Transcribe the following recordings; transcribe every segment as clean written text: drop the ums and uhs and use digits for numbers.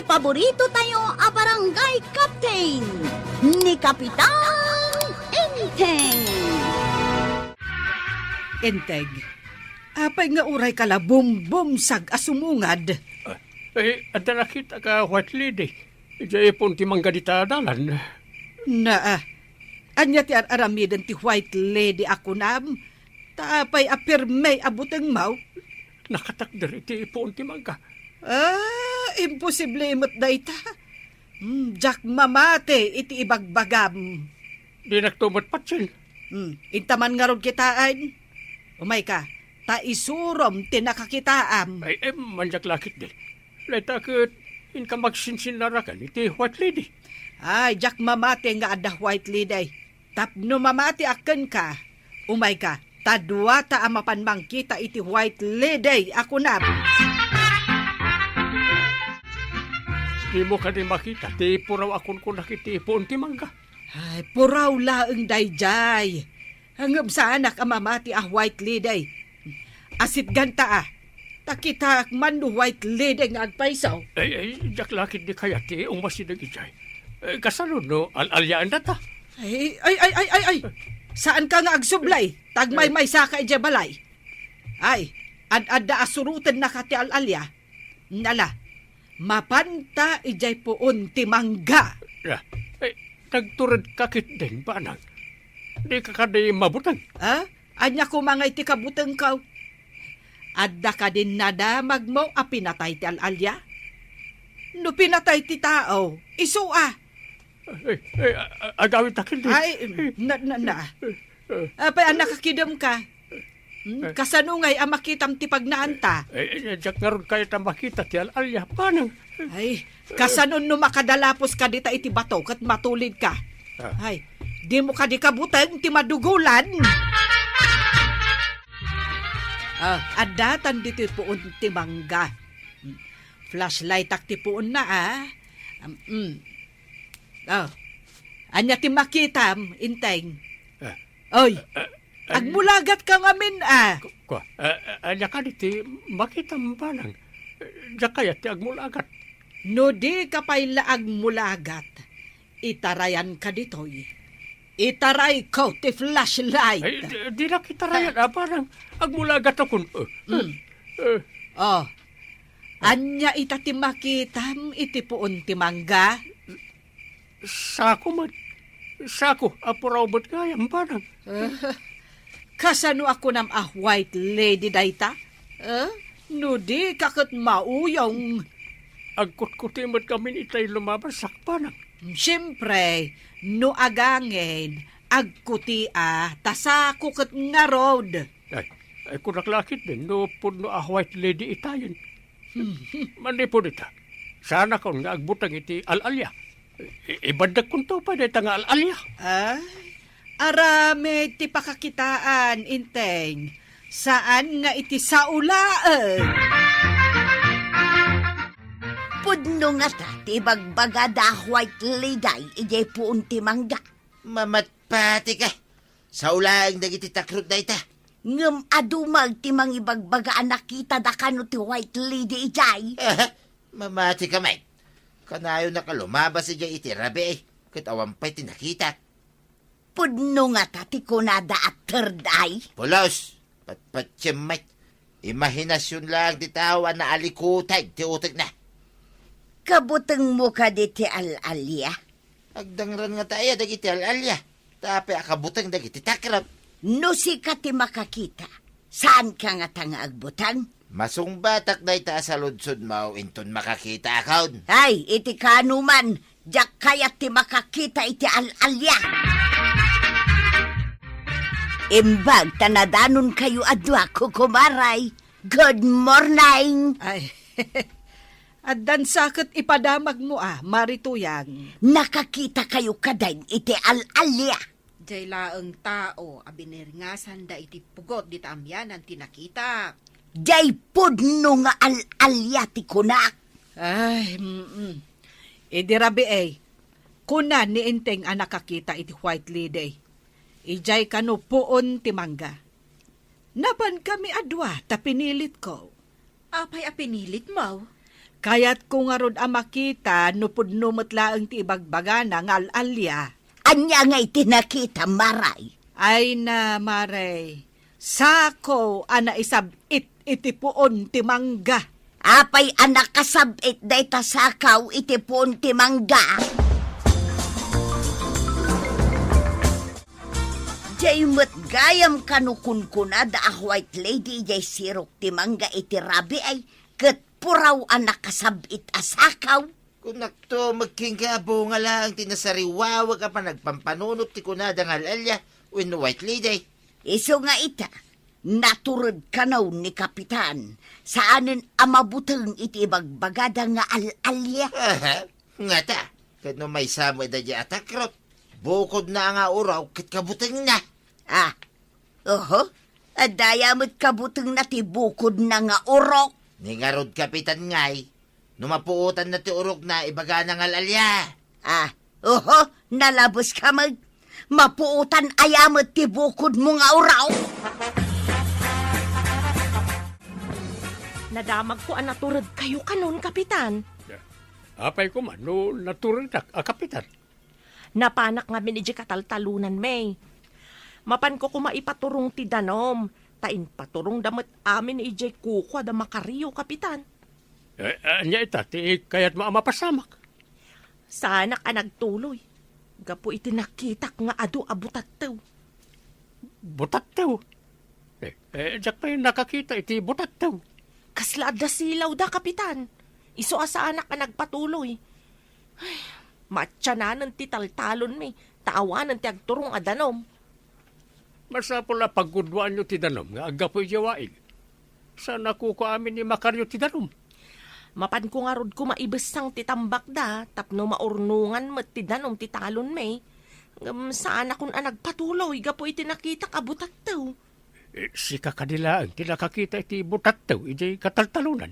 paborito tayo a barangay captain ni Kapitan Enteng. Enteng, apay nga uray ka la bum-bum-sag asumungad. Ada nakita ka white lady. Diya pun ti manggadita dalan. Anya ti aramiden ti white lady ako nam. Tapay apirmay abuteng mau. Nakatakder iti pun ti mangga. Imposible imot da ita. Jak mamate iti ibagbagam. Di nagtumot patsin. Intaman nga ron kitaan. Umay ka, ta isurom ti nakakitaam. Manjak lakit din. Letakit in ka magsinsinarakan iti white lady. Ay, jak mamate nga ada white lady. Tapno mamate aken ka. Umay ka, tadwa ta amapan mangkita iti white lady ako na. Di mo ka din makita. Ti puraw akon ko nakiti pun ti mangga. Ay, puraw laeng dayjay. Hanggang sa anak amamati white lady. Asit ganta takita man no white lady nga agpaisaw. Jak lakit di kaya ti umasinag ijay. Kasalun no, alalyaan na ta. Ay. Saan ka nga agsublay? Tagmay-may saka ije balay. Ay, ad-adda asurutan na ka ti alalya. Nala, mapanta ijay puon ti mangga. Nagturad kakit din, panang. Di ka kadi mabutang. Anya ko mga iti kabutang kaw. Adda ka din nadamag mo a pinatay ti alalya? No pinatay ti tao, isua. Agawin takil din. Ay, Apay, anak kakidam ka. Kasanungay ang makitam ti pagnaanta. Diyak nga ron kayo ta makita ti alalya, panang. Ay, kasanon no makadalapos ka dita iti bato kat matulid ka. Ay, di mo ka di kabutang ti madugulan. Adatan dito puon ti mangga. Flashlight ak ti puon na Anya ti makitam, inteng. Oy, agmulagat ka ngamin Anya ka ti makita mo panang. Diyak kaya ti agmulagat. No di ka pa'y laag mulagat, itarayan ka ditoy. Itaray ko ti flashlight. Di na kitarayan, parang agmulagat akon. Anya ita ti makitam iti puon ti mangga? Sako man. Sako, apurawbot kayang parang. Kasano ako nam white lady dayta? No di kakot mauyong. Agkut-kutimot kami itay lumabas sakpanang. Siyempre, no agangin, agkuti tasako kat nga road. Ay kung naklakit din, no puno white lady itayin. Manipon ita. Sana kung nga agbutang iti alalya. Ibadag kung to pa dito nga alalya. Arame ti pakakitaan, inteng. Saan nga iti saulaan? Pudno nga ta, ti bagbagada white lady, ije puon ti mangga. Mamatpati ka. Sa ulang dagiti takrut na ita. Ngem adumag ti mangibagbagaan nakita da kano ti white lady ijay. Mamati ka, mate. Kanayo na ka lumabas ija iti rabi katawampay ti nakita. Pudno nga ta, ti kunada at third eye. Pulos, patpatsya, mate. Imahinasyon lang di tawa na alikutay ti utak na. Kabuteng mo ka di ti alalya. Agdangran nga tayo dagiti alalya. Tapi akabutang dagiti takrap. No si ka ti makakita, saan ka nga tanga agbutang? Masungbatak na ita sa ludsod mo inton makakita akaw. Ay, iti kanuman, jak kaya ti makakita iti alalya. Imbag, tanadanon kayo adwa kukumaray. Good morning! Ay, addan sakit ipadamag mo marituyang. Nakakita kayo kadain iti alalya. Jay laeng tao, abinirngasan da iti pugot di tamyan ang tinakita. Jay pudno nga alalya ti kunak. Ay, idirabi kuna ni inteng anak kakita iti white lady. Ijay kano puon ti mangga. Naban kami adwa ta pinilit ko. Apay apinilit mo? Kaya't kung nga rod ang makita, nupod numutlaang ti ibagbagana nga alalya. Anya nga itinakita, Maray. Ay na, Maray, sako ana isabit itipuon ti mangga. Apay anak kasabit day tasakaw itipon ti mangga. Jay gayam kanukunkuna da a white lady jay sirok ti mangga iti rabi ay ket puraw anak kasabit asakaw. Kung nakto magkingabo nga lang tinasariwawa ka pa nagpampanunot ti kunada nga alalya when white lady. Iso nga ita, naturod kanaw ni Kapitan, saanin amabutang iti bagbagada nga alalya. Aha, nga ta. Kano may samo da di atakrot. Bukod na nga uraw kit kabutang na. Ah, oho, adayamot kabutang na ti bukod na nga urok. Ningarod kapitan ngay. Numapuutan na ti urok na ibaga ng alalya. Ah, oho, nalabos ka mag. Mapuutan ayamot ti bukod mo nga uraw. Nadamag ko ang naturod kayo kanon, Kapitan. Apay ko man, no naturidak, kapitan. Napanak nga minidya kataltalunan, May. Mapan ko kumaipaturong ti danom. Tain paturong damat amin ni Ijay Kukwa da Makariyo, Kapitan. Anya ita, ti kaya't mapasamak. Sana ka nagtuloy. Gapo iti nakitak nga adu abutat taw. Butat daw. Diyak pa yung nakakita, iti butat daw. Kaslad da silaw da, Kapitan. Iso asaanak ka nagpatuloy. Ay, matyanan ti taltalon, May. Taawanan ti agturong adanom. Masapol na paggudwaan nyo ti danom, nga aga po'y jawaig. Sana ko amin ni Makaryo ti danom. Mapan ko nga rod ko maibesang ti tambak da, tapno maurnungan mat ti danom ti talon, May. Saan akong nagpatuloy, gapo iti nakita kabutat daw. Si kakadila ang tinakakita iti butat daw, iti kataltalunan.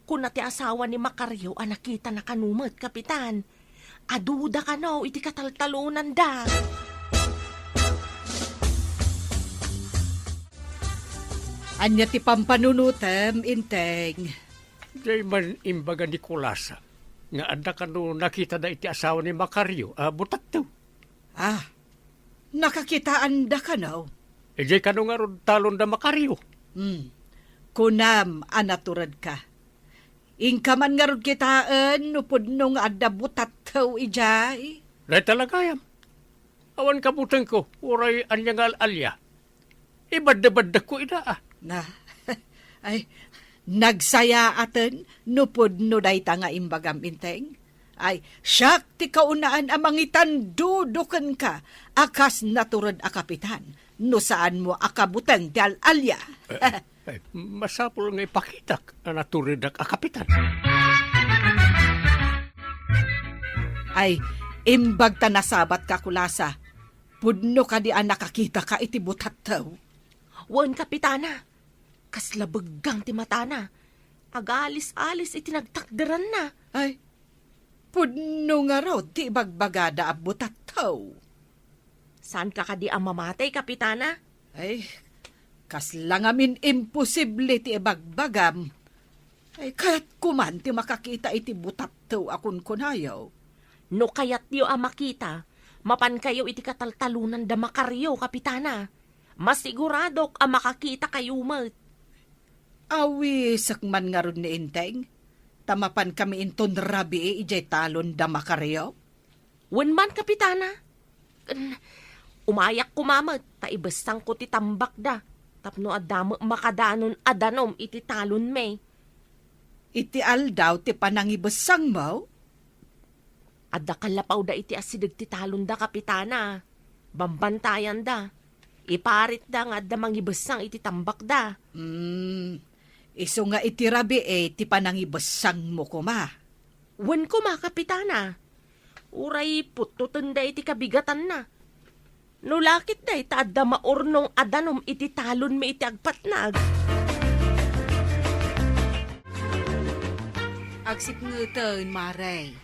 Kung na ti asawa ni Makaryo, nakita na kanumat, Kapitan. Aduda ka no, iti kataltalunan da. Anya ti pampanunutem, inteng. Jay man imbaga ni Kulasa, nga anda ka no nakita na iti asawa ni Makaryo, butat daw. Ah, nakakitaan da ka no? Jay ka no nga ron talon da Makaryo. Kunam, anaturad ka. Ingkaman nga ron kitaan, nupod nung adda butat taw ijay. Dahil talagayam. Awan kabutang ko, uray anyang alalya. Ibadda-badda ko ina Na, ay, nagsaya aten, nupod no day nga imbagam inteng. Ay, siyak ti kaunaan amangitan dudukan ka, akas naturad a kapitan, no saan mo akabutang ti alalya. Masapol nga ipakitak na naturidak kapitan. Ay, imbag ta nasabat ka kulasa, pudno ka di nakakita ka iti butat taw. Wan, Kapitana. Kaslabaggang ti matana. Agalis-alis iti nagtakderan na. Ay, pudno nga raw ti bagbagada abutat taw. Saan ka kadi ang mamatay, Kapitana? Ay, kaslangamin imposible ti bagbagam. Ay, kaya't kuman ti makakita iti butat taw akon kunayaw. No kayat diyo ang makita, mapan kayo iti kataltalunan da Makaryo, Kapitana. Masiguradok ang makakita kayo mat. Awi sakman nga ron ni inteng. Tamapan kami inton rabi ijay talon da Makaryo. Wan man, Kapitana. Umayak kumamat, taibasang ko ti tambak da. Tapno adamo makadanon adanom iti talon, May. Iti aldaw ti panangibasang mo? Adda kalapaw da iti asidag ti talon da, Kapitana. Bambantayan da. Iparit da nga adda mangibasang iti tambak da. Iso nga iti rabi ti panangibasang mo kuma. Wan ko Kapitana. Uray pututan da iti kabigatan na. Nulakit da ita adda maurnong adanom iti talon mi iti agpatnag. Agsip ngutan, Maray.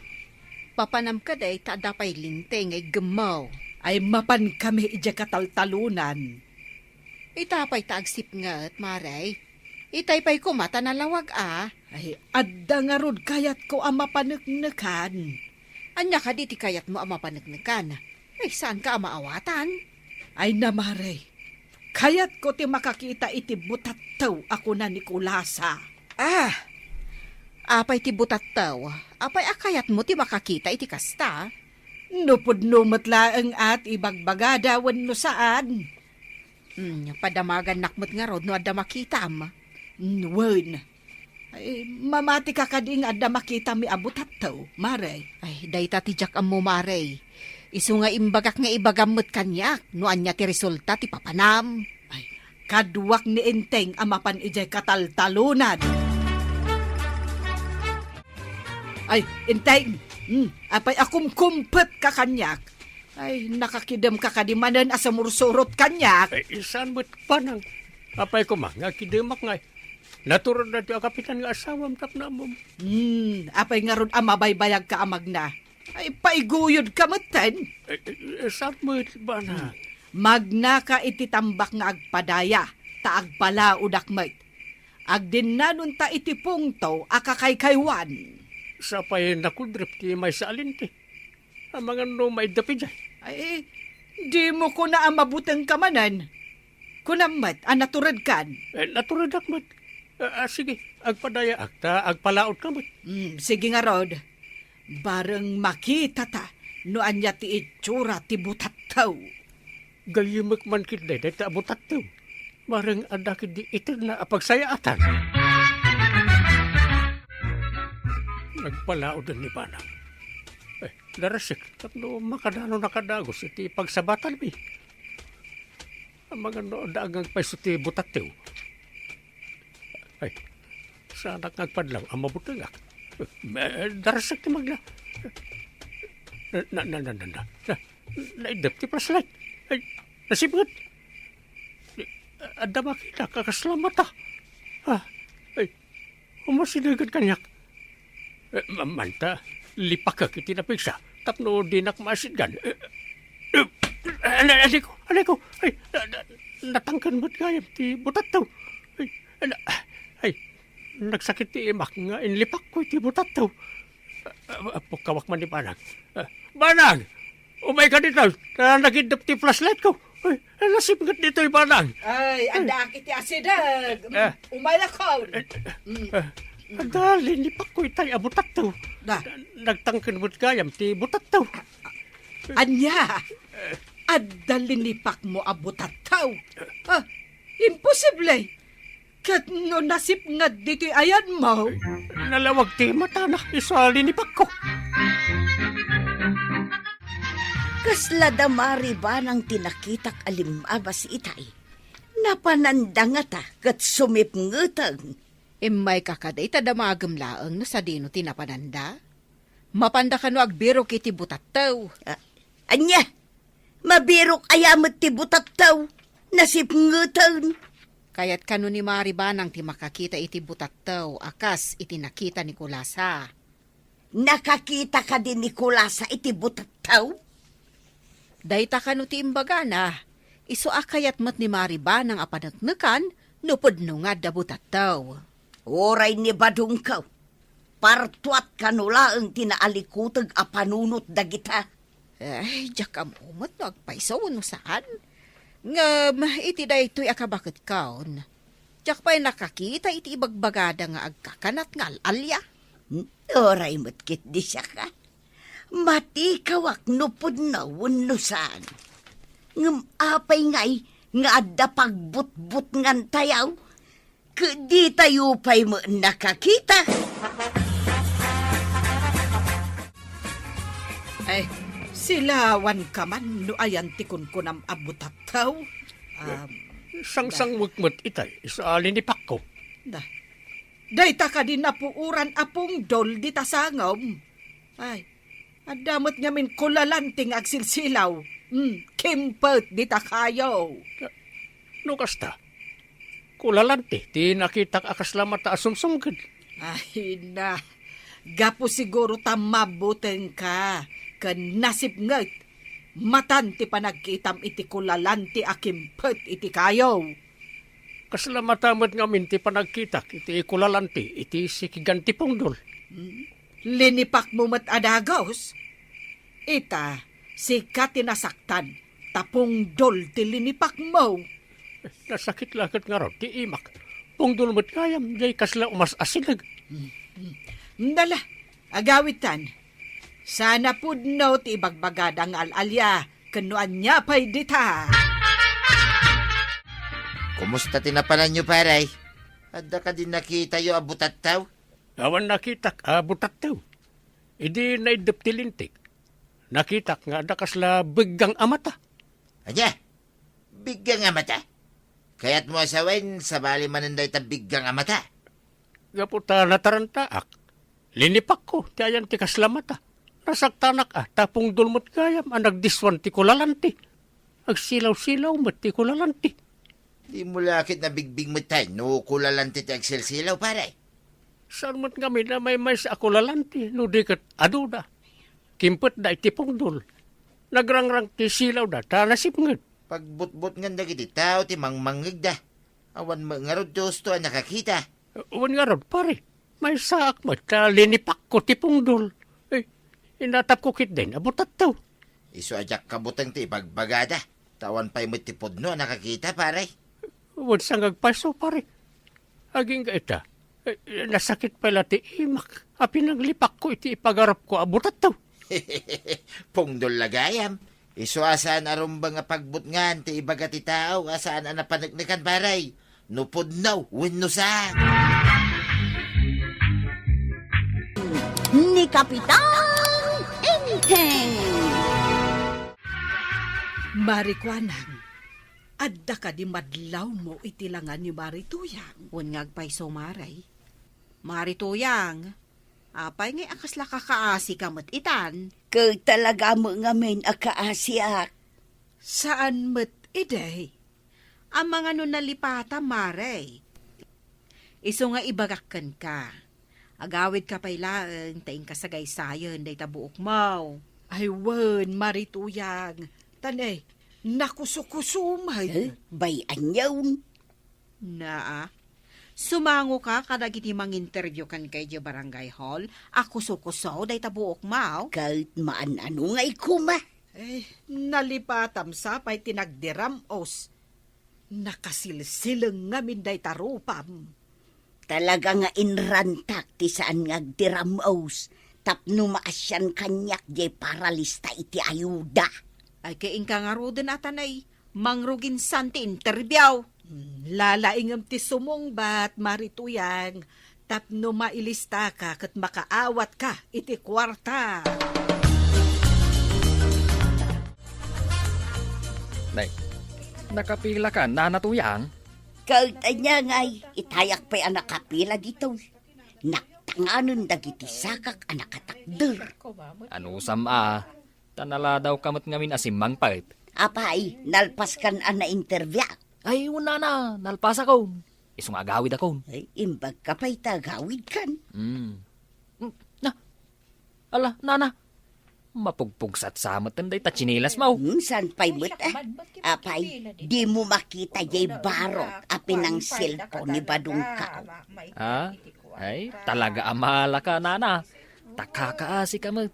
Papanam ka day, tada pa'y linteng ay gemaw. Ay mapan kami ija kataltalunan. Itapay ta agsip ngat, Maray. Itay pa'y kumata na lawag Ay, adda nga rod kayat ko ang mapanagnakan. Anya ka di ti kayat mo ang mapanagnakan. Ay, saan ka ang maawatan? Ay namare, kayat ko ti makakita iti butataw ako na ni Kulasa. Ah, apay ti butat taw. Apay akayat mo ti makakita iti kasta. Nupod numatlaang at ibagbagada no saan. Padamagan nakmot nga rod no adda makitam. Wen. Ay, mamati ka kading adda makita mi abutataw, mare. Ay, dayta ti jak ang mumarey. Isu nga imbagak nga ibagamot kanyak. No anya ti resulta ti papanam. Ay, kaduwak ni Enteng ang mapan ijay kataltalunan. Ay, Enteng, apay akum kumpet ka kanyak. Ay, nakakidam ka kadimanan asamursurot kanyak. Ay, saan mo't panang? Apay ko nga kidemak nga. Naturod na ang kapitan nga asawam tap na mo. Apay nga ron amabaybayag ka amag na. Ay, paiguyod ka matan. Saan mo't banang? Magna ka iti tambak nga agpadaya, ta agpala udakmet. Agdin na nun ta iti pungto, akakaykaywan. Sa pa'y nakudrip ti may saalinti. Ang mga no may dapi dyan. Ay, di mo ko na amabutang kamanan. Kunamat, naturad kan. Naturod akmat. Sige, agpadaya akta, agpalaot ka mo. Sige nga, Rod. Bareng makita ta, no anya ti itsura ti butataw. Gayimak man kitday, dahil taabutat to. Marang adakid di itin na apagsayaatan. Nagpalaod ni Banang. Darasik, tapno makadano nakadagos iti pagsabatan mi. Ang mga no dagang paiso ti butat to. Ay, sana ngagpadlaw ang mabutangak. Darasik ti magla. Naidap ti flashlight. Ay, nasibgat. Adda makita, kakasalamat Ay, umasinagan kanyak. Manta, lipak ka kiti napigsa. Tapno di nakmasidgan. Alay ko. Ay, natangkan mo't gayam ti butat taw. Ay, nagsakit ti imak nga inlipak ko ti butat taw. Pukawak man ni Banang. Banang! Umay ka dito. Nagindap ti flashlight ko. Ay, nasibgat dito yung Banang. Ay, anda kiti asidag. Umaya ko. Dali, lipak ko itay abutat taw. Nagtangkan mo't gayam ti butat taw. Anya, adalinipak mo abutataw. Imposible. Kat no nasip nga dito'y ayan mo. Nalawag ti mata na isalinipak ko. Kasla damari ba nang tinakitak alimabas itay? Napanandangata kat sumipngetang. May kakaday tadamagam laang no sa dino tinapananda. Mapanda ka no agbiro kiti butataw. Anya, mabirok ayamot ti butataw. Nasipngetang. Kaya't kano ni Maribanang ti makakita iti butataw akas iti nakita ni Kulasa. Nakakita ka din ni Kulasa iti butataw? Dayta kano ti imbaga na, iso akayat mat ni Maribanang apanagnakan, nupod no nga da butataw. Oray ni Badungkaw, partuat kanulaang tinaalikutag apanunot dagita. Ay, jak umot no agpaisaw no saan? Ngam, iti daytoy akabakit kaon. Jak pa'y nakakita iti ibagbagada nga agkakanat nga alalya. Oray mo't kit di siya ka. Matikawak nupod na wunusan. Ngam apay ngay nga adda pagbut-but ngan tayaw. Di tayo pa'y mo nakakita. Ay, silawan ka man no ayan tikon ko ng abutataw. Sang mukmut itay isalinipak ko. Dayta ka din napuuran apong dol di tasangom. Ay, adamot nga min kulalanting agsilsilaw. Kimpot di ta kayo. Nukasta, kulalanti, ti nakitak akaslamat ta asumsumgad. Ay na, gapo siguro tamabuteng ka. Kan nasip ngat, matan ti panagkitam iti kulalanti akimpot iti kayo. Kaslamatamad nga minti panagkitak, iti ikulalanti, iti sikiganti pungdol. Linipak mo mat adagos? Ita, si katinasaktan, tapong dol ti linipak mo. Nasakit lakit nga ron, ti imak. Pungdol mo't kayam, jay kasla umas asinag. Ndala, agawitan. Sana pudno ti ibagbagadang alalya, kanuan niya pa'y dita. Kumusta tinapanan nyo, paray? Adda ka din nakita yo abutat taw? Awan nakitak, abutat daw. Idi na idaptilintik. Nakitak nga da kasla biggang amata. Anya, biggang nga mata. Kaya't mo asawain, sabali mananday ta biggang nga mata. Gaputa natarantaak. Linipak ko, ti ayan ti kasla mata. Nasaktanak tapong dulmot gayam, nagdiswan ti kulalanti. Agsilaw-silaw mat ti kulalanti. Di mo lakit na bigbing mo tayo, no kulalanti ti agsilsilaw, paray. Saan mo't kami na may sa akulalanti, no di kat aduda. Kimpet da iti pungdol. Nagrangrang ti silaw da, tanasip ngad. Pagbutbut nga dagiti tao, ti mangmangig da. Awan mo nga ro Diyos to ang nakakita. Uwan nga ron, pare. May saak mo, linipak ko ti pungdol. Inatap ko kit din, abutat daw. Iso ajak kabutang ti ibagbagada. Tawan pa'y mo tipod no, nakakita, paray. Uwan sang agpaso, pare. Aging ka ita. Nasakit pala ti imak. Pinaglipak ko iti ipagarap ko, abutat daw. Pungdol lagayam. Iso asaan arumba nga pagbutngan ti ibaga ti tao, asaan ang napanagnikan, paray. Nupod no, wenno sa. Ni Kapitan Enteng. Marikwanang, adda ka di madlaw mo itilangan ni Marituyang. Wan ngagpaiso maray. Marituyang, apay ngay akasla kakaasi kamat itan. Kay talaga mo nga men akaasiak. Saan mat iday? Ang mga nun nalipata, maray. Iso nga ibagakkan ka. Agawid ka pailaan, taing kasagay-sayon, day tabuok mo. Ay wan, Marituyang. Tanay, nakusukusumay. Bayan yawn. Naa, sumango ka kadagiti mang-interview kan kay di barangay hall. Ako sukuso, day tabuok mo. Kahit maan-ano nga'y kuma. Nalipatam sa pa'y tinagdiram os. Nakasilsilang ngamin day tarupam. Talaga nga inrantak ti saan nga diramos. Tapno maasyan kanyak di paralista iti ayuda. Ay kaing ka nga roden atanay, mangrugin santi interview. Lalaingam ti sumong bat, Marituyang. Tapno mailista ka kat makaawat ka iti kwarta. Nay, nakapila ka, Nanatuyang? Kahit anya nga'y itayak pa'y anak kapila dito. Naktanganon dagiti sakak anak katakder. Ano sama? Tanala daw kamot ngamin asimang pait. Apay, nalpas kan na interview. Ay, una na, nalpas ako. Isong agawid ako. Ay, imbag ka pa'y tagawid kan. Na, ala, nana, mapugpugsat sa matanday ta chinilas mo. San pa'y mo't Apay, di mo makita jay barok apin ng cellphone ni Badungkaw. Ha? Ay, talaga amala ka, nana. Takakaasi ka mo.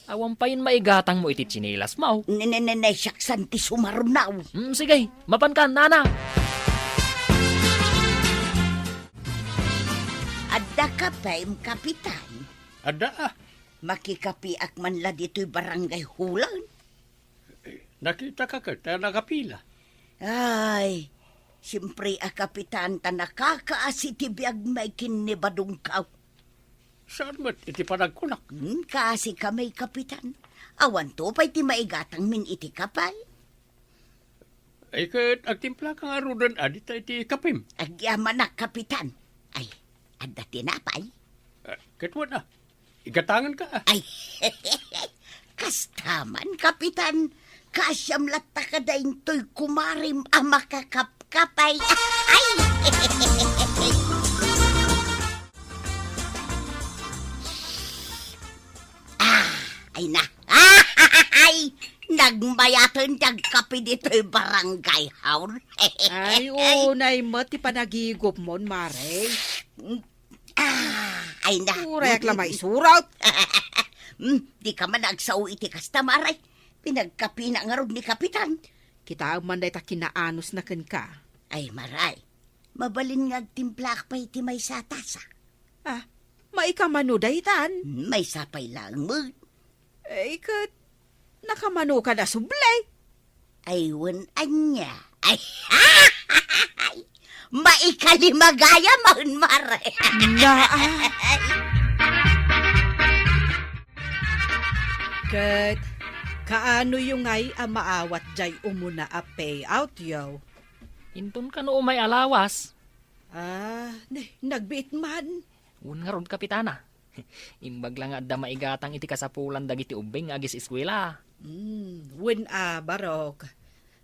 Awang pa yun maigatang mo iti chinilas mo. Neneneneshaksan ti sumarunaw. Sige, mapan ka, nana. Adda ka pa'y kapitan. Ada Makikapiak man la dito'y barangay hulan. nakita ka kat, nakapila. Ay, siyempre kapitan ta nakakaasi ti biyag may ni Badungkaw. Saan mo't iti panagkulak? Kasi ka may kapitan. Awan to pa'y ti maigatang min iti kapay. Ay kat, agtimpla ka nga rudan adita iti kapim. Agyaman na kapitan. Ay, adda tinapay. Katwa na, igatangan ka. Ay, kastaman kapitan. Kasyam latta ka daing to'y kumarim ang makakapkapay. Ay! Ay na. Ay, nagmayatan tiyag kapi dito yung barangay haul. Ay, unay mo, ti panagigop mo, Mare. Ay na. Urek lang may surat. Di ka man nagsaw iti kastamaray. Pinagkapi na nga ni Kapitan. Kita man day ta kinaanos na ken ka. Ay maray, mabalin nga timplak pa iti may satasa. Ah, maikamano day tan. May sapay lang mo. Ay, kat, nakamano ka na sublay. Aywan anya. Ay, maikalimagaya mahon maray. Kat, kaano yung ngay ang maawat jay umuna a payout yo? Intun ka no may alawas. Ah, nagbiit man. Un nga ron kapitana. Imbag lang adda maigatang iti kasapulan dagiti ubing agis eskwela. Win barok.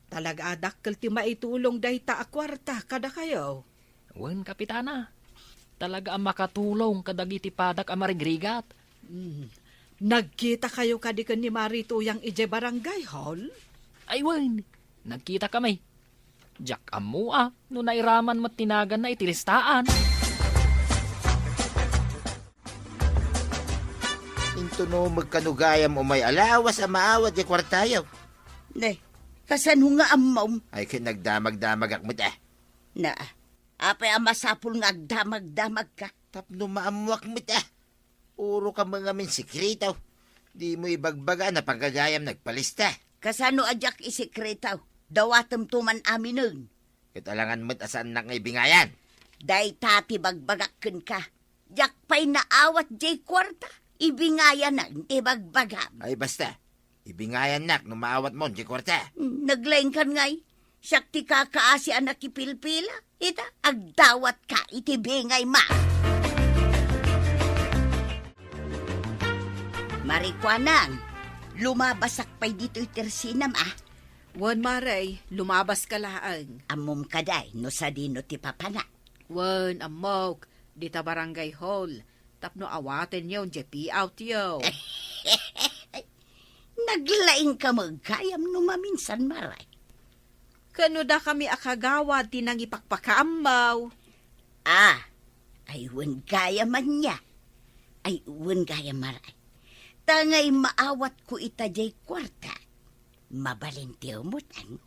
Talaga adakkel ti maitulong day ta akwarta kada kayo. Wen kapitana. Talaga ang makatulong kadagiti padak ang marigrigat. Nagkita kayo kadikan ni Marito yang ije barangay hall? Ay wen, nagkita kami. Jack amua, no nairaman mat tinagan na itilistaan. Into no magkanugayam o may alawas ang maawat di kwartayaw. Ne, kasan ho nga amaw. Ay kinagdamag-damag akmat Na, apay ang masapul nga agdamag-damag ka. Tapno maamuak mit Uro ka mga min sikritaw. Di mo ibagbaga na pagkagayam nagpalista. Kasano adyak isikretaw. Dawatem tuman amin nun. Kitalangan mo't asan na ngay bingayan. Day tati bagbagakken ka. Jak pa'y naawat jay kwarta. Ibingaya na, ibagbagam. Ay basta, ibingayan nak no maawat mo di kwarta. Naglaing kan ngay. Sakti ka kaasi anak ipilpila. Ita, agdawat ka, itibingay ma. Marikwanang, lumabasak pa'y dito itersinam Wan Maray, lumabas ka laang. Amom kaday, no sa dino ti papana. Wan amok, dita barangay hall. Tapno awaten yon, jepi out yo. Naglaing ka magkayam no maminsan maray. Kano da kami akagawa tinang ipakpakamaw. Ay wan gaya man niya. Ay wan gaya maray. Tangay maawat ko itajay kwarta. Mabalintiw mo tan.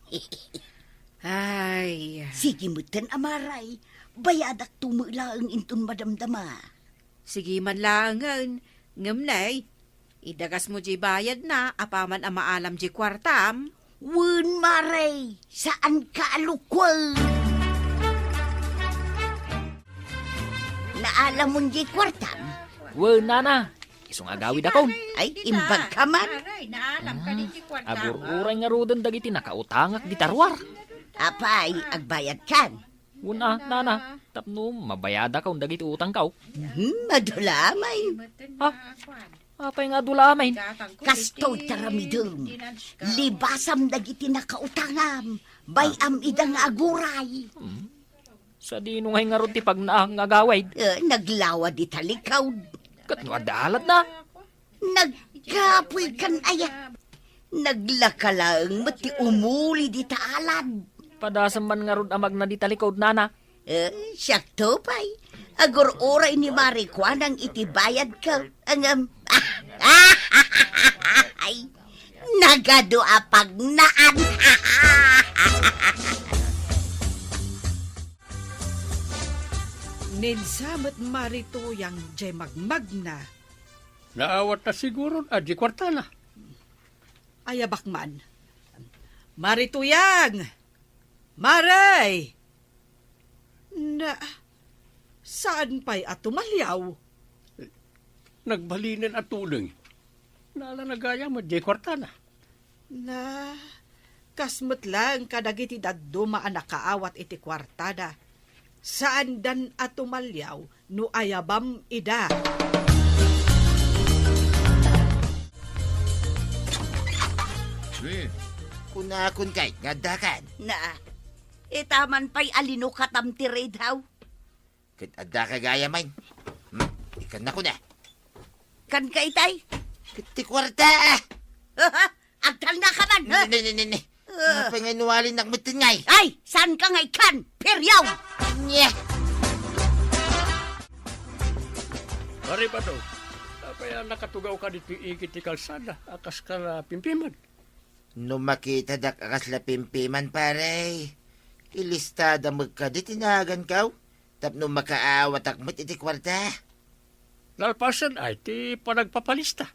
Ay, Sige mo tan amaray. Bayadak tumula ang intun madamdama. sige man langan. Ngamnay, idagas mo di bayad na, apaman ang maalam di kwartam. Wan maray, saan ka alukwal? Naalam mo di kwartam? Wen nana, isong agawid ako. Ay, imbag ka man. Agur-uray nga rodan dagiti nakautangak di tarwar. Apay, agbayad kan. Una, nana, tapno mabayada ka dagiti utang ka. Madulamay. Apay nga dulamin. Kastoy taramidum. Libasam dagiti nakautangam. Bayam idang aguray. Sa dino nga ron ti pagnaang agawid. Naglawa di talikaw. Kat no adalat na. Nagkapoy kan aya. Naglakalang mati umuli di taalad. Padasam man nga ron amag na di talikod nana. Siyak to pay. Agur oray ni Marikwan ang itibayad ka. Ang ay, nagado apag naan. Ninsamot Marito yang jay magmagna. Naawat na siguro, di kwarta na. Ayabakman. Marito yang! Maray! Na, saan pa'y atumalyaw? Nagbalinin at tuloy. Naala na gaya mo, di kwarta na. Na, kasmet lang kadagiti daduma ang nakaawat iti kwartada. Saan dan atumalyaw no ayabam ida? Kunakon kay, ngadakan. Na, itaman pa'y alino katam ti redhaw. Kat adda ka gaya main. Ikan na ko na. Kan ka itay? Kat ti kwarta. Agtal na ka man, ha? Ni. Apa nga inuwalin nakmitin ngay? Ay, saan ka ngay kan? Peryaw! Nye. Pare ba daw? Kaya nakatugaw ka dito ikit ti kalsada, akas ka na pimpiman. No makita dak akas la pimpiman, pare. Ilistada magka di tinagan kaw. Tapno makaawat akmat iti kwarta. Lalpasan ay ti panagpapalista.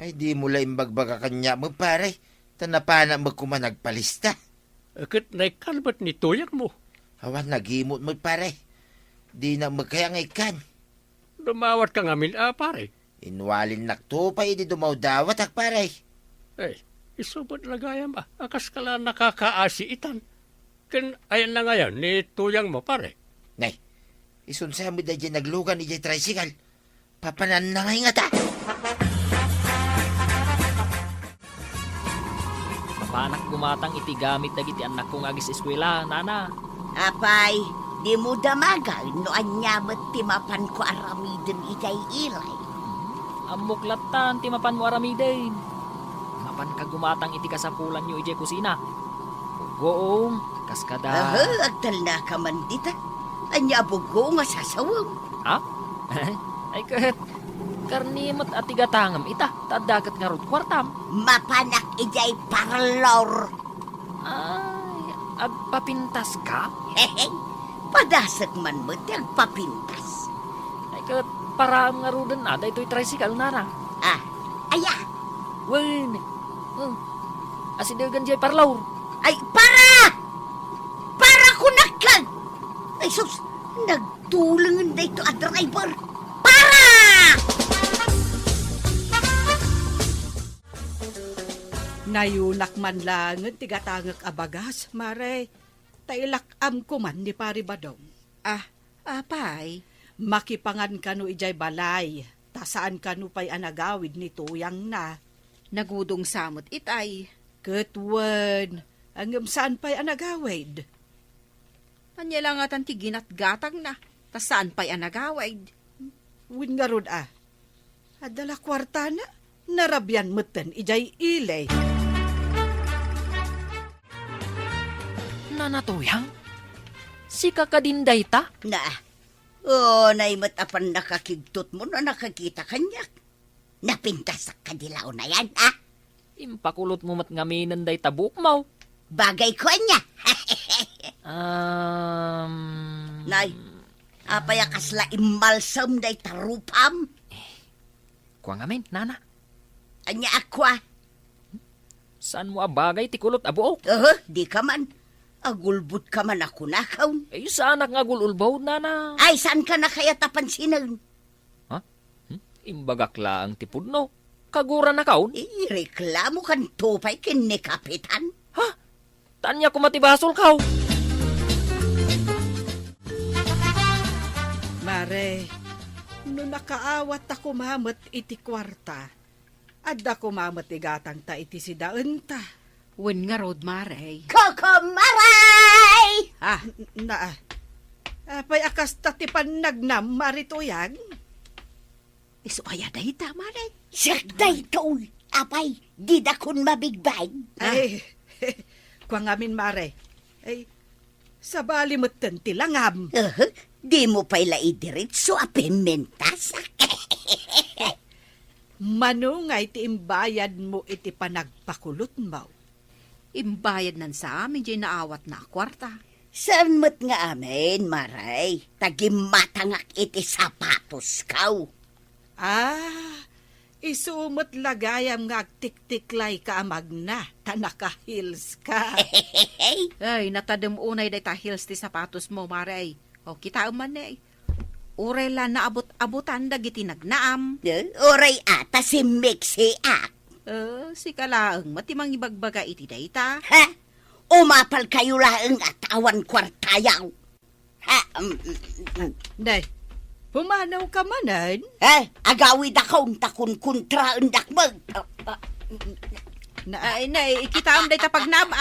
Ay di mo la imbagbaga kanya mo, pare. Tanapana mo kumanagpalista. Akit na ikalbat ni tuyang mo. Awan nagimot mo, pare. Di na magkayang ikan. Dumawat ka ngamin, pare. Inwalin naktupay di dumawdawat ak, pare. Eh, isubot lagayam akas ka lang nakakaasi itan. Ken ayan na ngayon ni tuyang mo, pare. Nay, isunsa mo da dyan naglugan ni dyan tricycle. Papanan na ngay nga ta. Papanak gumatang iti gamit dagiti anak kong agis eskwela, nana. Apay, di mo damagal no anyamat timapan ko aramidin itay ilay. Amuklatan ti mapan mo aramiden. Mapan ka gumatang iti kasapulan nyo iti kusina. Goong, kaskada. Agtal na ka man dita. Anya bugo nga sasawang. Ha? Ay kat, karnimot at tigatangam ita, tadagat nga rod kwartam. Mapanak ijay parlor. Ay, agpapintas ka? Hehe, padasak man mo tiyang papintas. Ay kat, para nga rodan na, da ito'y tricycle na. Ah, aya, Wen, asidagan jay parlaw. ay para! Para kunakkan! Ay sus, nagtulangan na ito a driver. Para! Nayunak man lang tigatangak abagas, mare. Tailakam ko man ni pari badong. Apay, Makipangan kanu ijay balay. Tasaan kanu pa'y anagawid ni tuyang na. nagudong samot itay. Ketwen, ang saan pa'y anagawid. Anya lang atan ti ginatgatang na. Tas saan pa'y anagawid? Win nga rod Adala kwarta na. Narabyan meten ijay ilay. Nanatuyang? Si kakadinday ta? Na, naimatapan nakakigtot mo na nakakita kanyak. Napintasak ka dilaw na yan, ha? Impakulot mo mat ngaminan day tabuk mo. Bagay ko niya. Nay, apaya kasla imalsam day tarupam. Kuha ngamin, nana. Anya akwa. Saan mo abagay ti kulot abuok? Di ka man. Agulbut ka man ako nakaw. Ay, saan nga gululbaw, nana? Ay, saan ka na kaya tapansinan? Imbagakla ang tipod no. Kagura na kaon. Ireklamo kan tupay kin ni Kapitan. Ha? Tanya ko matibasol kaw. Mare, no nakaawat ako mamat iti kwarta. Adda ko mamat igatang ta iti si daan ta. Wen nga rod mare. Kokomaray! Apay akas tatipan nagnam marituyag. Iso aya dahi ta mare. Sakday ko, apay, di da kun mabigbay. Ay, kwa ngamin mare. Ay, sa bali mo't tilangam. Di mo pa'y laidiritso a pimentas. Manungay ti imbayad mo iti panagpakulot mo. Imbayad nan sa amin di naawat na kwarta. Saan mo't nga amin, maray? Tagimatangak iti sapatos kaw. Isumot lagayam nga agtik-tiklay ka amag na. Tanaka-hills ka. Ay, natadem unay day ta heels ti sapatos mo mare. O kita man eh. Uray la naabot-abutan dagiti nagnaam. Oray ata si Mixie ak. Si kalaang matimang ibagbaga iti dayta. Ha? Umapal kayo laang atawan kwartayaw. Ha? Nay, pumanaw ka manan? Agawid akong takun kontra undak mag. Ay, kita am day tapag nam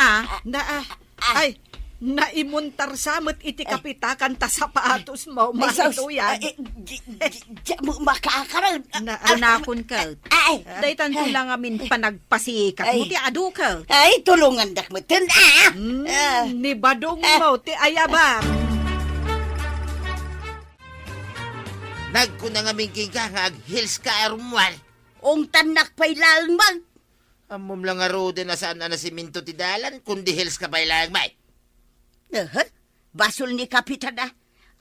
Ay, Naimuntar samot iti kapitakan ta sapatos mo, Marituyan. Di mo makakaroon. Unakon ka. Ay, Daytan ko lang amin panagpasikat mo Ay. ti adu ka. ay, tulungan dak mo. Ni badong mo, ti ayabang. Nagkunang aming ka nga hills ka arumwal. Ong tanak pa'y lalman. Amom lang nga rode na saan na nasiminto ti dalan, kundi hills ka pa'y lang, may. Basol ni Kapitana.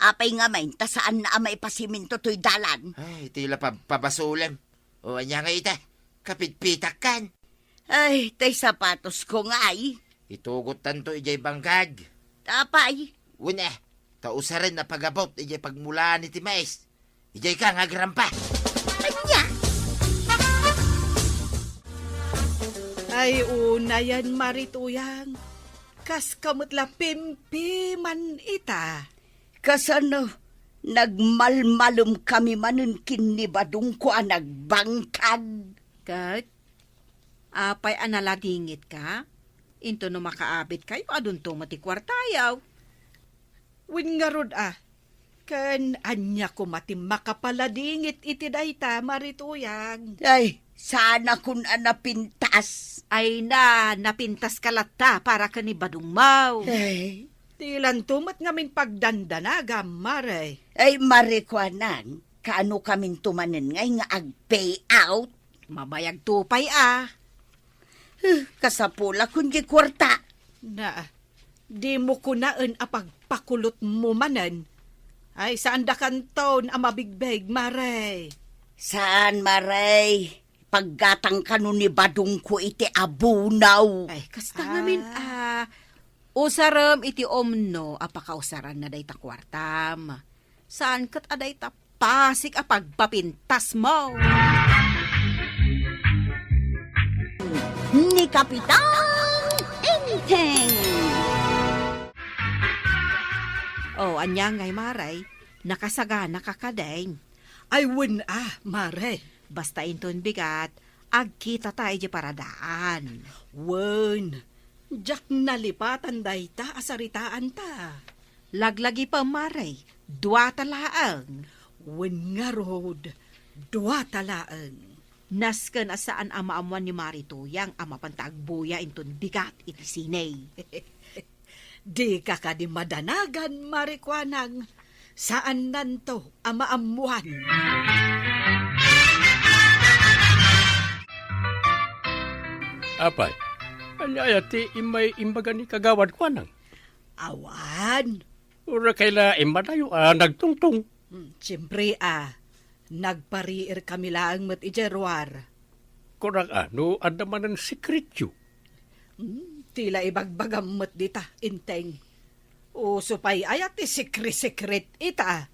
Apay nga may, ta saan na amay pasiminto to'y dalan. Ay, tila pabasulan. O, anya nga ita, kapitpitak kan. Ay, tay sapatos ko nga ay. Itugot tanto ijay bangkag. Tapay. Una, tausa rin na pagabot ijay pagmulaan ni Timais. Ijay ka nga grampa. Anya? Ay, una yan, Marituyang. Kas kamutla pimpi man ita. Kasano, nagmalmalum kami manun kinibadong ko ang nagbangkag. Kat, apay analadingit ka? Into no makaabit kayo, adun to mati kwartayaw. Win nga rod kan anya ko mati makapaladingit iti dayta, Marituyang. Ay, sana kun anapintas. Ay napintas kalata para kanibadong mau. Ay, Tilan tumat ngamin pagdandanaga, Mare. ay marikwanan, kaano kaming tumanin ngay nga ag-pay out. Mabayag tupay Kasapula kundi kwarta. Na, di mo kunaan apagpakulot mo manan. Ay, saan da kanton ang mabigbeg, Mare? Saan, Maray? Paggatang kanu ni badong ko iti abunaw. Ay, kasta ngamin usaram iti omno apakausaran na day ta kwartam. Saan kat aday ta pasik apagpapintas mo? Ni Kapitan Enteng. Oh, anya ngay maray, nakasaga nakakadaing. Ay, win Mare. Basta inton bigat, agkita tayo di paradaan. Win, jak nalipatan dayta asaritaan ta. Laglagi pa maray, dua talaang. Win nga rod, dua talaan. Nasken asaan amaamuan ni Marituyang amapantagbuya inton bigat iti sinay. Di ka ka di madanagan, Marikwanang. Saan nanto amaamuan? Apay, anya ti imay imbaga ni kagawad ko nang. Awan. Ura kaila imadayo nagtungtong. Siyempre nagpariir kami lang mat ijerwar. Kurang ano, adaman ng sikretyo. Tila ibagbagam mat dita, inteng. O supay ayat sikret ita.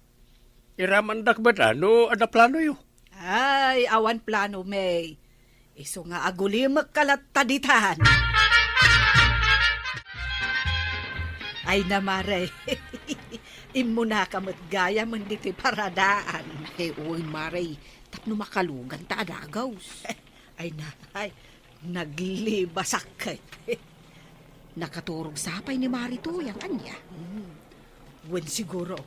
Iramandak ba no, ada plano yo. Ay, awan plano, May. Iso nga agulimak kalat taditan. Ay namare, imuna kamat gaya man diti paradaan. Ay, uy, maray, tapno makalugan ta adagaws. Ay naglibasak. Nakaturog sapay ni Marituyang anya. Wen siguro,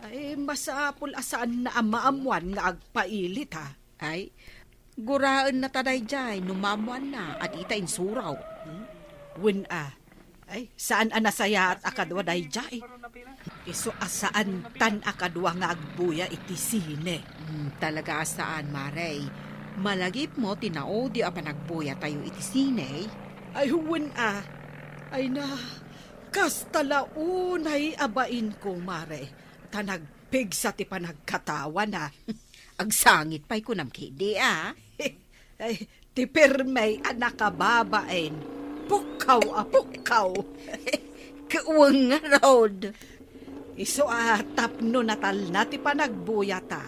ay masapul asaan na amaamuan nga agpailit Ay, guraan na taday jay, numamuan na, at ita insuraw. Wen ay saan anasaya at akadwa day jay. Iso asaan tan akadwa nga agbuya iti sine. Talaga saan, maray. Malagip mo, tinao di apanagbuya tayo iti sine. Ay wen ay na, kastalaunay abain ko, Mare. Tanagpig sa ti panagkatawa na. Agsangit pa'y kunam kidi, Ay, ti permay anakababain. Pukaw. Kauwang nga, Rod. Iso tapno natal na ti panagbuyata.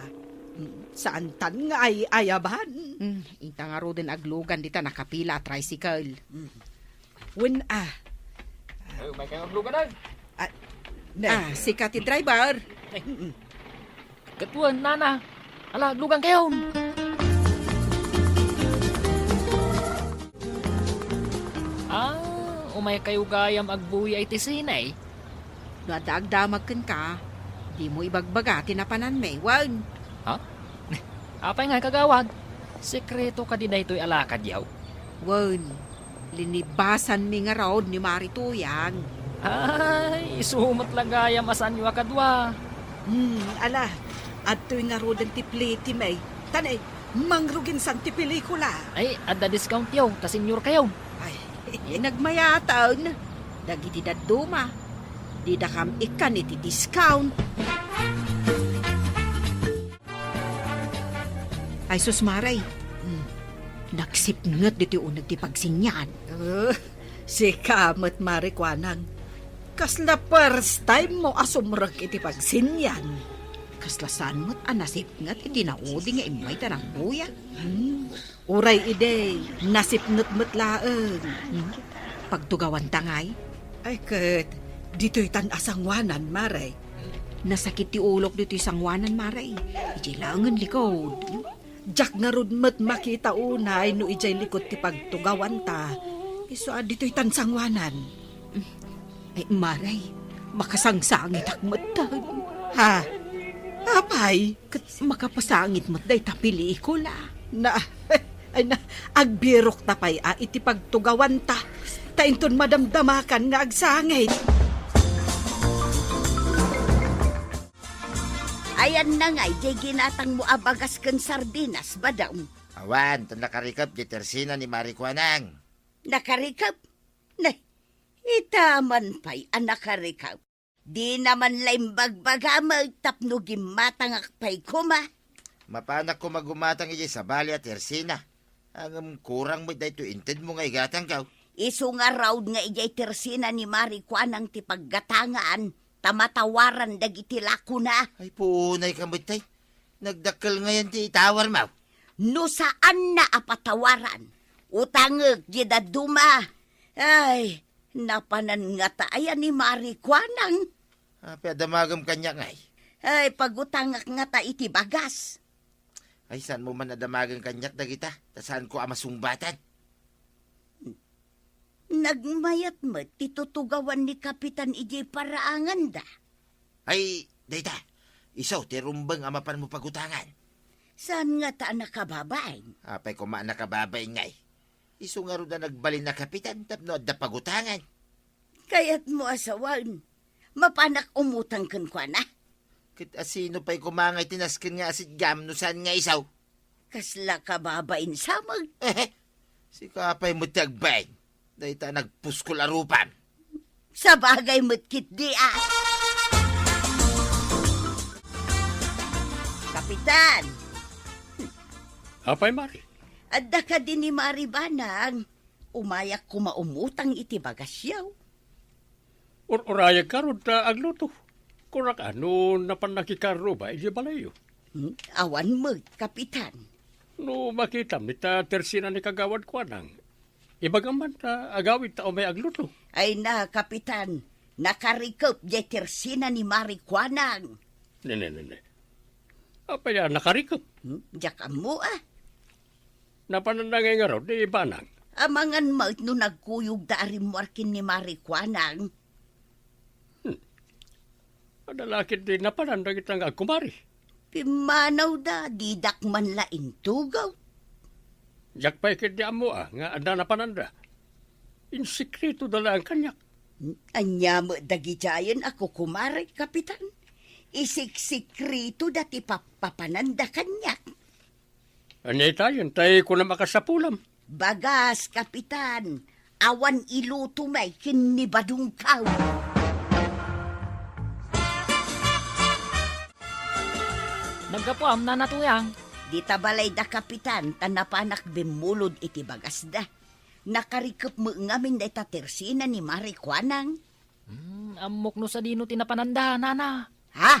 Saan tan nga ay ayaban? Ita nga ro din aglugan dita nakapila tricycle. Wen May kayong aglugan ay. Si Kati driver. Katuan, nana. Ala, aglugan kayo. Umay kayo gayam agbuya iti sinay. No adagdamag ka, di mo ibagbaga tinapanan may wan. Apay nga kagawad. Sekreto ka di daytoy alakad yaw. Wan, linibasan mi nga raw ni Marituyang. Ay, sumat lagayam asan yu akadwa. Ala, adto'y nga rodan ti pliti may. Tanay, mangrugin san ti pelikula. Ay, adda discount yaw, ta senior kayaw. Ay, Nagmayataon, dagiti daduma. Di da kam ikan iti discount. Ay sus Maray, nagsipnget diti unag ti pagsinyan. si kamat marikwanang. Kasla first time mo asumrag iti pagsinyan. Kaslasan mo't anasipnget iti naudi nga imay tanang buya. Uray ide, nasipnut laeng. Pagtugawan tangay, Ay kat, dito'y tan-asangwanan, Maray. nasakit ti ulok diti sangwanan Maray. Iti langan likod. Jak nga rudmet makita unay no ijay likod ti pagtugawan ta. Iso dito'y tansangwanan. Ay Maray, makasangsangit akmatan. Ha? Apay? Kat makapasangit mo't day tapilikula. Ay na, agbirok tapay iti pagtugawan ta. Tainton madamdamakan nga agsangit. Ayan na nga, di ginatang mo abagas kan sardinas, badaw. Awan, ito nakarikap di tersina ni Marikwanang. Nakarikap? Nay, itaman pa'y nakarikap. Di naman laim bagbagamag tapno gimatangak pa'y kuma. Mapanak ko magumatang iji sa bali at tersina. Ang kurang mo dahito inted mo nga igatang kaw. Isu nga raud nga ijay tersina ni Marikwanang ti paggatangaan, tamatawaran dagiti lako na. Ay punay ka tay. Nagdakkel ngayon ti itawar mo. No saan na apatawaran? Utangag gidaduma. Ay, napanan nga taayan ni Marikwanang. Padamagam kanya ngay. Ay, pagutangak nga ta iti bagas. Ay saan mo man nadamagang kanyak na kita? Saan ko amasumbatan? Nagmayat mo, titutugawan ni Kapitan ijay paraangan da. Ay, dayta. Isaw, tirumbang amapan mo pagutangan. Saan nga ta nakababay? Apay ko maan nakababay ngay. Iso nga rin na nagbalin na kapitan, tapno at pagutangan. Kaya't mo asawan. Mapanak umutang kan kwa na. Kit asino pa'y kumangay tinaskin nga asit gam no saan nga isaw. Kasla kababain samag. Si kapay mo tagbay. Dahita nagpuskol arupan. Sa bagay mo't kit di Kapitan, Apay, Mari. adda ka din ni Maribanang. Umayak kumaumutang iti bagasyaw. Urayag ka ron ta agluto. Kurak ano napanakikaro ba, iji balayo. Awan mo, Kapitan. No makita mita tersina ni kagawad ko nang. Ibagaman ta agawid ta o may agluto. Ay na, Kapitan, nakarikop di tersina ni Marikwanang. Ne. Apay nakarikap. Diyak mo Napanandangay nga raw, di ibanang. Amangan mo no nagkuyog da arimwarkin ni Marikwanang. Adalakit di napanandang itang agkumari. Pimanaw da, didak man laing tugaw. Jak pa'y kiti amo nga ada napananda. Insikreto dala ang kanyak. Anya mo dagijayan ako kumari, Kapitan. Isik-sikrito dati papapananda kanyak. Anyay tayo, tayo ko na makasapulam. Bagas, Kapitan. Awan iluto may kinibadong kaw. Nagkapuam na natuyang. Di tabalay da, Kapitan, tanapanak bimulod iti bagas da. Nakarikap mo ngamin da itatersina ni Marikwanang. Amok no sa dino tinapananda, nana. Ha?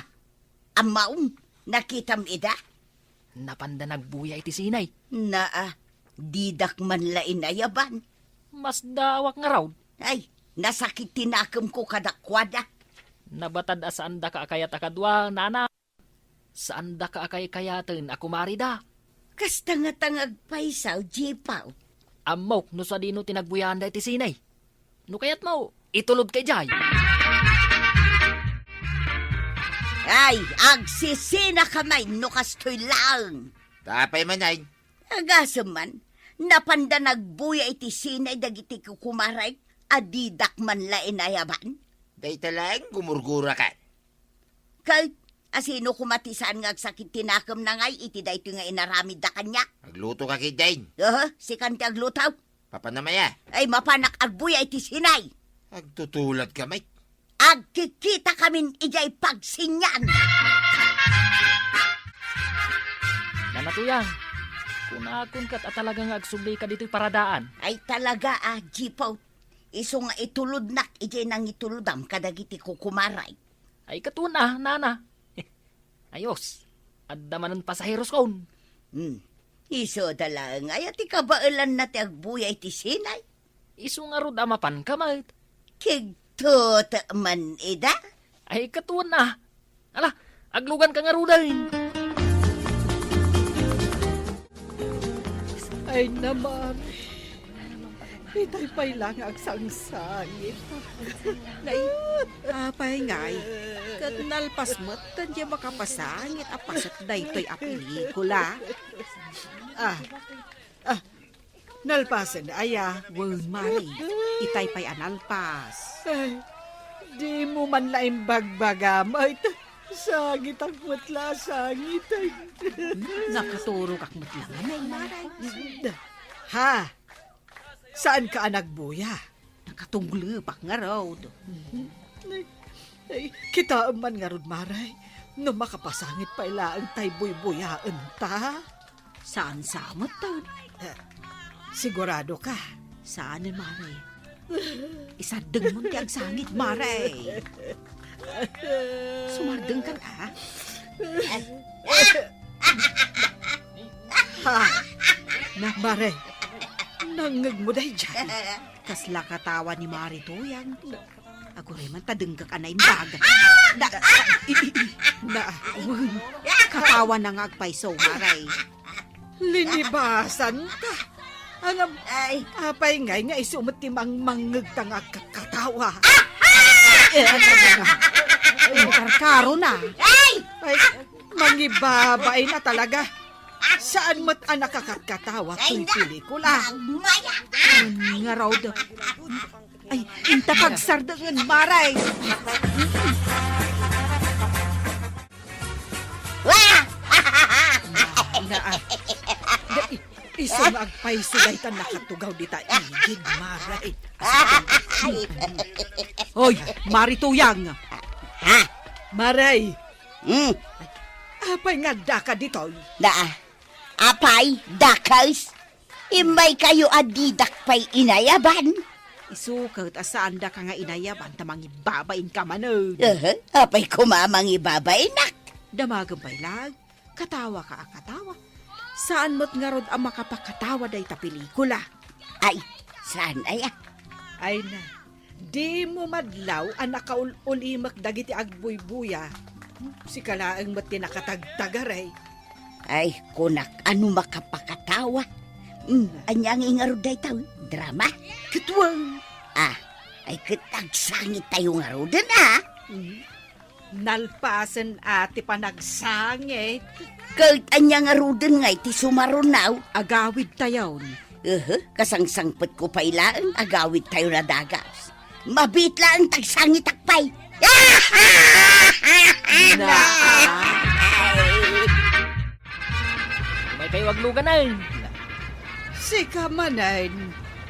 Amaong, nakitam ida? Napanda nagbuya iti sinay. Didak man la inayaban. Mas dawak nga raw. Ay, nasakit tinakam ko kadakwada. Nabatad saan da ka akayat akadwa, nana. Saan da ka akay kayaten ako marida. Kasta nga tangag paisaw, jipaw. Amok no sa dino tinagbuyan da iti sinay. No kayat mo, itulod kay Jay. Ay, agsisina kamay no kastoy lang. Tapay man ay. Agasam man, napanda nagbuya iti sinay dagiti kukumaray, adidak man la inayaban. Day talang gumurgura ka. Kahit asino kumatisan nga agsakit tinakam na ngay, iti da ito nga inaramid da kanya. Agluto ka kay Dain. Si kanti aglutaw. Papanamaya. Ay mapanak agbuya iti sinay. Agtutulad ka, Mike. Agkikita kamin ijay pagsinyan. Nanatuyang, kung akon kat at talagang agsublay ka dito'y paradaan. Ay talaga Jipaw. Iso nga itulod nak, ijay nang itulodam kadagiti kukumaray. Ay katuna, nana. Ayos, adamanan pasaheros kon. Iso dalang ay ati kabailan na ti agbuya iti sinay. Isu nga rod amapan kamay. Kigtot man ida. Ay katuna. Ala, aglugan ka nga rudain. Ay naman. Itay pa'y lang ang sangsangit. Apay ngay, kat nalpas mo't tanya makapasangit apasat da ito'y apelikula. Nalpasan aya. Wen mari, itay pa'y analpas. Ay, di mo man laing bagbagam. Ay, sangit ang mutla, sangit ay. Nakaturo kak matlangan ay maray. Ha? Saan ka nagbuya? Nakatunglupak nga raw. Ay, kita man nga rod, maray. No makapasangit pa ilaang tay buy-buyaan ta. Saan samot taon? Sigurado ka? Saan ni maray? Isadeng mo ti ang sangit, maray. Sumardeng ka ta? Ha? Na, maray. Nangag mo dahi dyan. Kasla katawa ni Mari Tuyang. Ako rin man tadengkak anay baga. Katawa na nga agpaiso, maray. Linibasan ka. Alam, Ay, apay ngay nga isumot ti mangmangag ta nga kakatawa. Karkaro na. Ay, mangibabay na talaga. Saan mo't anak kakatawa kung pelikula? maya. Nga raw daw. Ay, inta pagsardangan, maray. Wah! Iso nga agpaiso dahi ta nakatugaw di ta igid, maray. Hoy, Mari Tuyang. Ha? Maray, Hmm, apay nga daka dito. apay, dakas. Imay kayo adidak pa'y inayaban. Isukat asaan da ka nga inayaban tamang ibabain ka manod. Apay kumamang ibabay nak. Damagang pailag, katawa ka ang katawa. Saan mo't nga rod ang makapakatawa day ta pelikula? Ay, saan ay? Ay na, di mo madlaw ang nakaulimak dagiti agbuy-buya. Si kalaang mo't tinakatagtagaray. Ay, kunak, ano makapakatawa? Anyang ingarod day tao, drama. Katwang! Ay kitagsangit tayo ngarodan Nalpasan ati panagsangit. Kahit anyang ngarodan nga iti sumarunaw. Agawid tayon. Kasangsangpet ko pa ilaan, agawid tayo na dagas. Mabitla ang tagsangit akpay. May kayo aglugan ay. Si kamanan.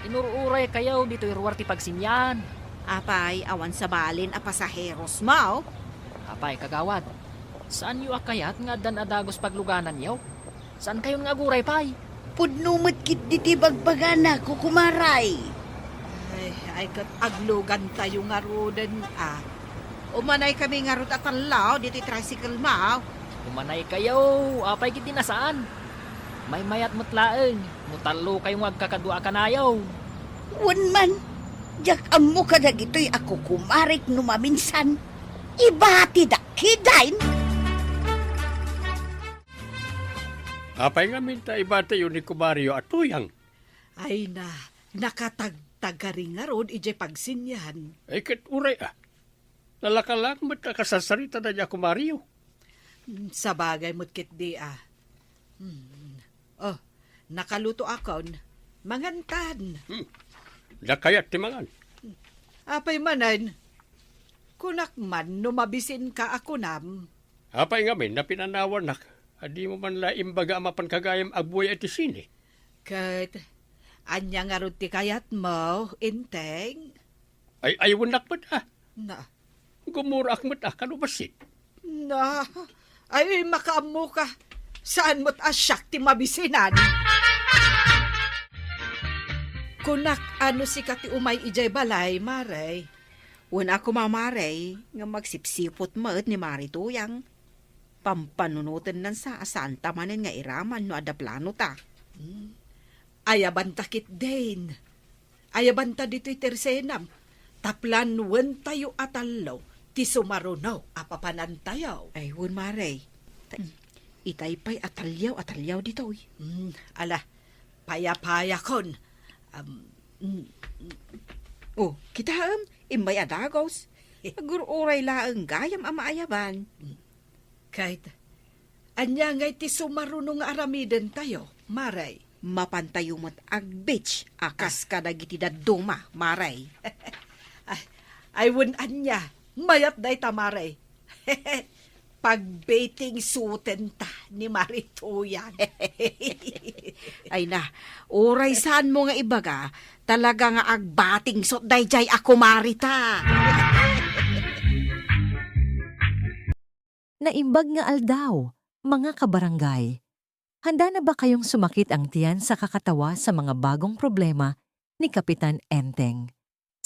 Inururay kayo dito'y ruwar ti pagsinyan. Apay, awan sa balin a pasaheros mao. Apay, kagawad. Saan yu akayat nga dan adagos pagluganan yaw? Saan kayo nga guray, pay? Pudnumot kit diti bagbagana, kukumaray. Ay kat aglugan tayo nga rodan. Umanay kami nga rod at alaw, dito tricycle mao. Kumanay kayo, apay kiti nasaan? May mayat mutlaeng, mutalo kayo nga agkakadua kanayaw. Wan man, jak amo kadag ito'y ako kumarik numaminsan. Ibati da kidain. Apay nga minta iba tayo ni Kumario at Tuyang. Ay na, nakatagtagari nga rod ije pagsinyan. Ay kat uray Lalakalang mo't kasasarita na niya ako, Mario. Sa bagay mo't kit di Oh, nakaluto akon. Mangantan. Nakayat timangan. Apay manan. Kunak man numabisin ka ako nam. Apay ngamin na pinanawan nak. Adi mo man la imbaga amapan kagayam agbuhay at isini. Kat, anya nga ron ti kayat mo, inteng. Ay ayawan nakmat Na, Gumurak mo't kanubasit. na, ay makaamu ka. Saan mo't asyak ti mabisinan? Kunak ano si kati umay ijay balay, maray. Una ko mamaray, nga magsipsipot maet ni Marituyang. Pampanunutan nan sa asanta manen nga iraman no ada plano ta. Ayaban takit din. Ayaban ta dito'y tersenam. Taplanwen tayo atalaw. Ti sumarunaw apapanan tayo. Ay, wun maray. Itay pa'y atalyaw dito. Ala, paya-paya kon. Oh, kita imbay adagos. Agur-uray laang gayam ama ayaban. Kahit, anya ngay ti sumarunong aramiden tayo, maray. Mapantayo mo't agbitch akas kadagiti daduma, maray. Ay wun anya, mayat day ta maray. Pag-baiting suten ta ni Marituyan. Ay na, uray saan mo nga ibaga, talaga nga agbating sot dayjay ako marita. Naimbag nga aldaw, mga kabarangay. Handa na ba kayong sumakit ang tiyan sa kakatawa sa mga bagong problema ni Kapitan Enteng?